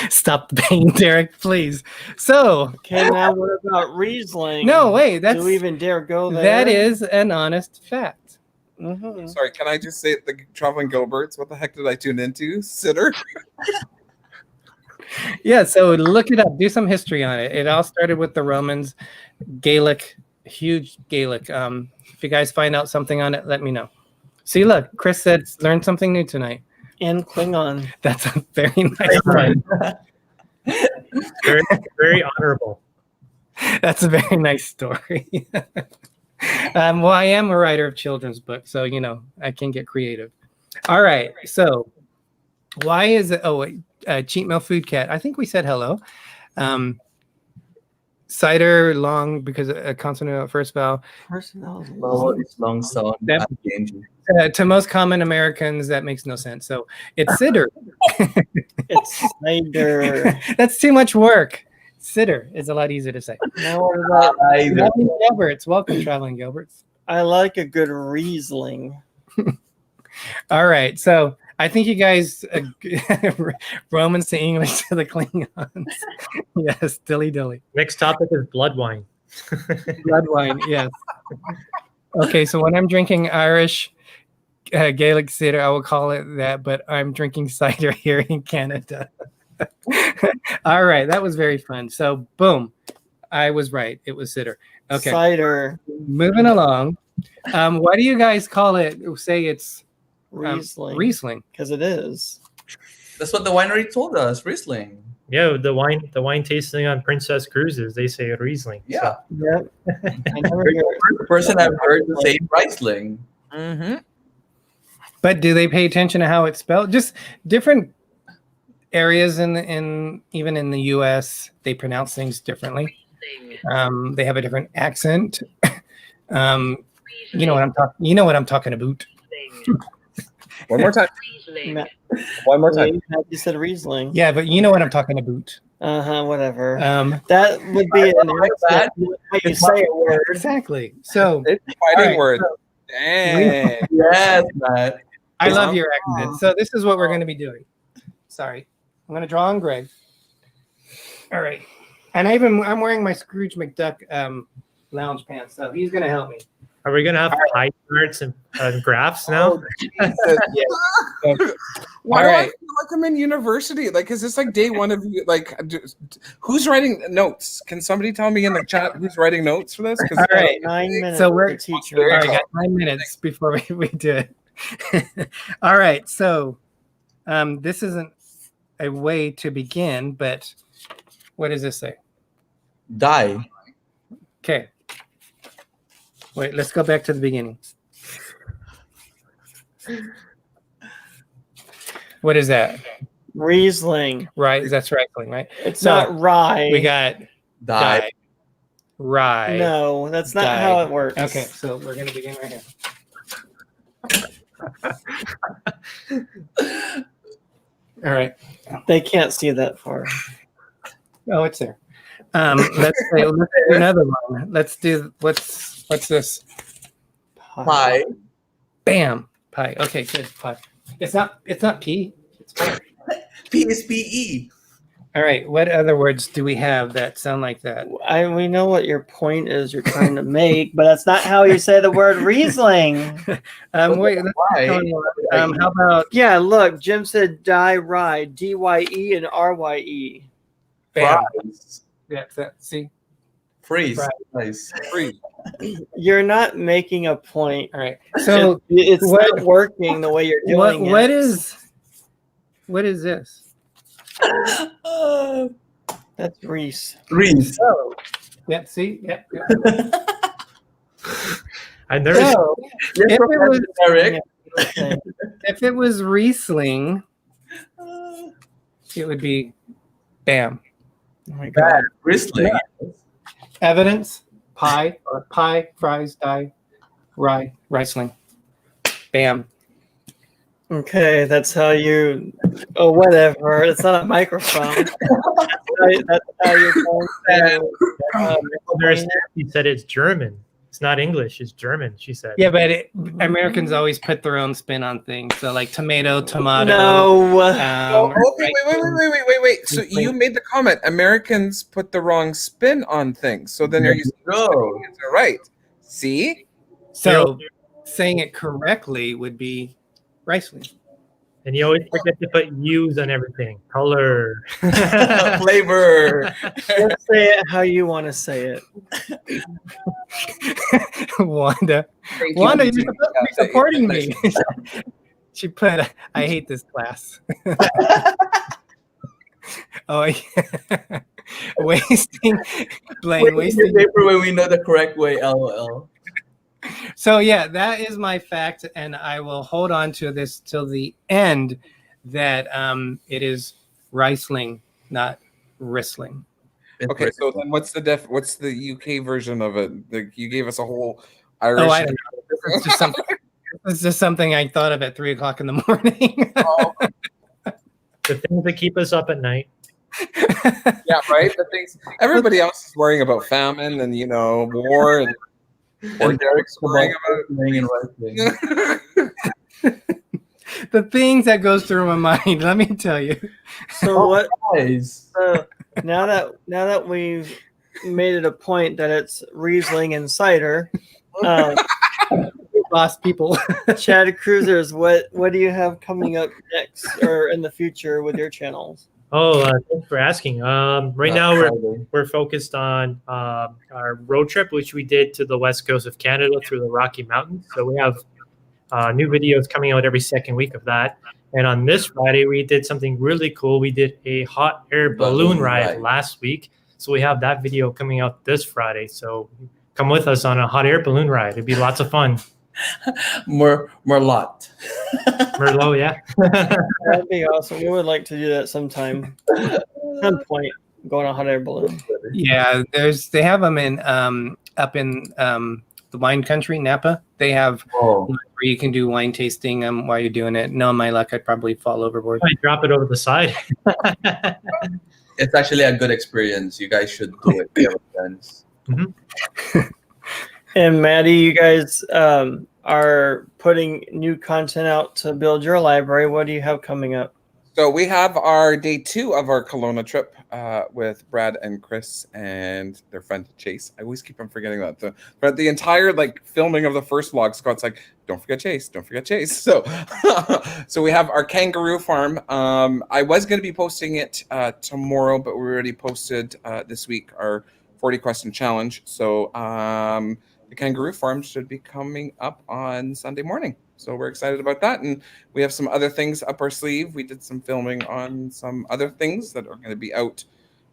Stop the pain, Derick, please. So, okay, now what about Riesling? No, wait, do we even dare go there? That is an honest fact. Mm-hmm. Sorry, can I just say the Traveling Gilberts? What the heck did I tune into? Cider? Yeah, so look it up. Do some history on it. It all started with the Romans. Gaelic, huge Gaelic. If you guys find out something on it, let me know. See, look, Chris said learn something new tonight. And Klingon. That's a very nice one. Very, very honorable. That's a very nice story. Well, I am a writer of children's books, so, I can get creative. All right, so why is it? Oh, wait, Cheat Meal Food Cat. I think we said hello. Cider long because a consonant at first vowel. It's long sound. To most common Americans, that makes no sense. So it's cider. It's cider. That's too much work. Cider is a lot easier to say. Now what about Traveling Gilberts? Welcome, Traveling Gilberts. I like a good Riesling. All right, so I think you guys, Romans to English to the Klingons. Yes, dilly. Next topic is blood wine. Blood wine, yes. Okay, so when I'm drinking Irish Gaelic cider, I will call it that, but I'm drinking cider here in Canada. All right, that was very fun. So, boom, I was right. It was cider. Okay, Cider. Moving along. Why do you guys call it? Say it's Riesling. Riesling, because it is. That's what the winery told us. Riesling. Yeah, the wine tasting on Princess Cruises, they say Riesling. Yeah. Yep. The person I've heard to say Riesling. Mm-hmm. But do they pay attention to how it's spelled? Just different areas even in the U.S. they pronounce things differently. They have a different accent. You know what I'm talking. You know what I'm talking about. One more time. Matt, One more time. you said Riesling. Yeah, but you know what I'm talking about. Whatever. That would be an that. how you say a word. exactly. So It's fighting right, word. so- Dang. Yes, Matt. I love your accent. So this is what we're going to be doing. Sorry, I'm going to draw on Greg. All right, and I'm wearing my Scrooge McDuck lounge pants, so he's going to help me. Are we gonna have pie charts and graphs now? Why All do I right. feel like I'm in university? Like, is this like day one of you? Like, who's writing notes? Can somebody tell me in the chat who's writing notes for this? All right. 9 minutes. So we're teacher. All right, got 9 minutes before we do it. All right, so this isn't a way to begin, but what does this say? Die. Okay. Wait, let's go back to the beginning. What is that? Riesling. Right, that's Riesling, right? It's So, not rye. We got Die. rye. No, that's not Die. how it works. Okay, so we're gonna begin right here. All right. They can't see that far. Oh, it's there. Let's do another one. Let's do what's this? Pie. Bam, pie. Okay, good pie. It's not P. It's pie. P is PE. All right. What other words do we have that sound like that? We know what your point is you're trying to make, but that's not how you say the word Riesling. Wait. Why? How about Yeah, look, Jim said die rye, DYE and RYE. bam? Fries. Yeah. See. Freeze. Right. Nice. Free. You're not making a point. All right. So It's what- not working the way you're doing it. what is this? That's Reese. Freeze. Oh. Yeah. See. Yeah. I never. So Yes, if it was Eric. if it was Riesling, it would be bam. Oh my God. Riesling. Evidence, pie, or pie, fries, die, rye, Riesling. Bam. Okay, that's how you. Oh, whatever. It's not a microphone. That's how you're going to. She said it's German. It's not English. It's German. She said. Yeah, but Americans always put their own spin on things. So like tomato. No. Oh, okay, wait. So you made the comment. Americans put the wrong spin on things. So then are you No. it's all right? See? So saying it correctly would be Riesling. And you always forget to put U's on everything. Color. Flavor. Just say it how you want to say it. Wanda, you're supporting me. She put, I hate this class. Oh, yeah. Wasting, Blaine, wasting. Paper when we know the correct way. LOL. So yeah, that is my fact, and I will hold on to this till the end. That it is Riesling, not Riesling. Okay, so then what's the UK version of it? You gave us a whole Irish. Oh, I don't know. It's just something I thought of at 3:00 in the morning. The things that keep us up at night. Yeah, right. The things everybody else is worrying about famine and war and Derek's worrying about. The things that goes through my mind. Let me tell you. So what? Guys. So now that we've made it a point that it's Riesling and cider, Lost people. Chadcruisers, what do you have coming up next or in the future with your channels? Oh, thanks for asking. Right now we're focused on our road trip, which we did to the west coast of Canada through the Rocky Mountains. So we have new videos coming out every second week of that. And on this Friday, we did something really cool. We did a hot air balloon ride last week. So we have that video coming out this Friday. So come with us on a hot air balloon ride. It'd be lots of fun. Merlot. Merlot, yeah. That'd be awesome. We would like to do that sometime. Some point, going on a hot air balloon. Yeah, they have them in up in the wine country, Napa. They have Oh, where you can do wine tasting while you're doing it. No, my luck, I'd probably fall overboard. I drop it over the side. it's actually a good experience. You guys should do it. If you have friends. And Maddie, you guys are putting new content out to build your library. What do you have coming up? So we have our day 2 of our Kelowna trip with Brad and Chris and their friend Chase. I always keep on forgetting that. But the entire filming of the first vlog, Scott's like, "Don't forget Chase, don't forget Chase." So, so we have our kangaroo farm. I was going to be posting it tomorrow, but we already posted this week our 40 question challenge. So the kangaroo farm should be coming up on Sunday morning. So we're excited about that. And we have some other things up our sleeve. We did some filming on some other things that are going to be out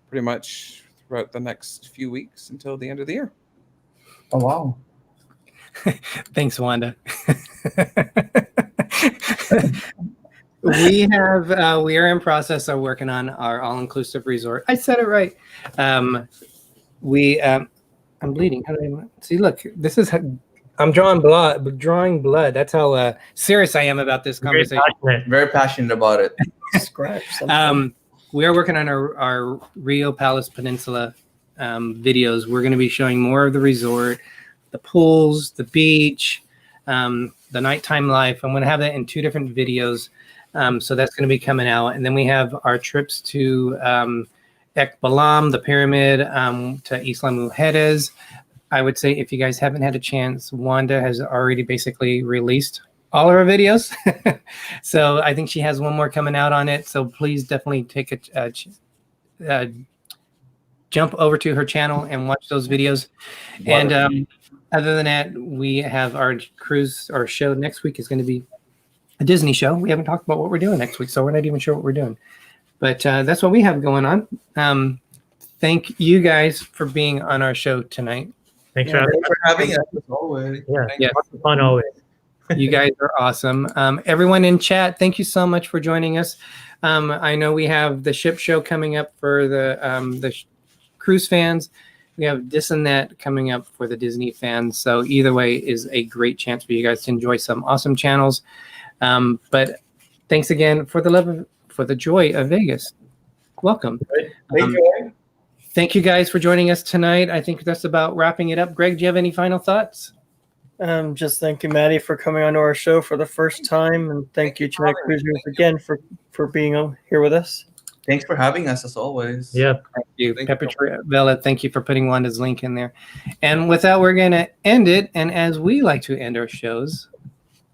pretty much throughout the next few weeks until the end of the year. Oh, wow. Thanks, Wanda. We are in process of working on our all-inclusive resort. I said it right. I'm bleeding. How do I see? Look, this is. I'm drawing blood. That's how serious I am about this conversation. Very passionate about it. Scratch something. We are working on our Rio Palace Peninsula videos. We're going to be showing more of the resort, the pools, the beach, the nighttime life. I'm going to have that in 2 different videos. So that's going to be coming out. And then we have our trips to Ekbalam, the pyramid, to Isla Mujeres. I would say if you guys haven't had a chance, Wanda has already basically released all of her videos. So I think she has one more coming out on it. So please definitely take a jump over to her channel and watch those videos. And other than that, we have our cruise or show next week is going to be a Disney show. We haven't talked about what we're doing next week, so we're not even sure what we're doing. But that's what we have going on. Thank you guys for being on our show tonight. Thanks Thanks for having us as always. Yeah, lots of fun always. You guys are awesome. Everyone in chat, thank you so much for joining us. I know we have the ship show coming up for the cruise fans. We have this and that coming up for the Disney fans. So either way is a great chance for you guys to enjoy some awesome channels. But thanks again for the joy of Vegas. Welcome. Thank you guys for joining us tonight. I think that's about wrapping it up. Greg, do you have any final thoughts? Just thank you, Maddie, for coming onto our show for the first time, and thank you, Chadcruisers, again for being here with us. Thanks for having us as always. Yeah. Thank you. Pepper Vela, thank you for putting Wanda's link in there. And with that, we're going to end it. And as we like to end our shows,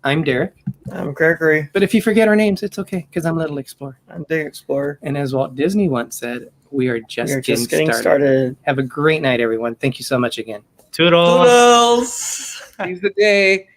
I'm Derick. I'm Gregory. But if you forget our names, it's okay, because I'm Little Explorer. I'm Big Explorer. And as Walt Disney once said, we are just getting started. Have a great night, everyone. Thank you so much again. Toodles. Toodles. Seize the day.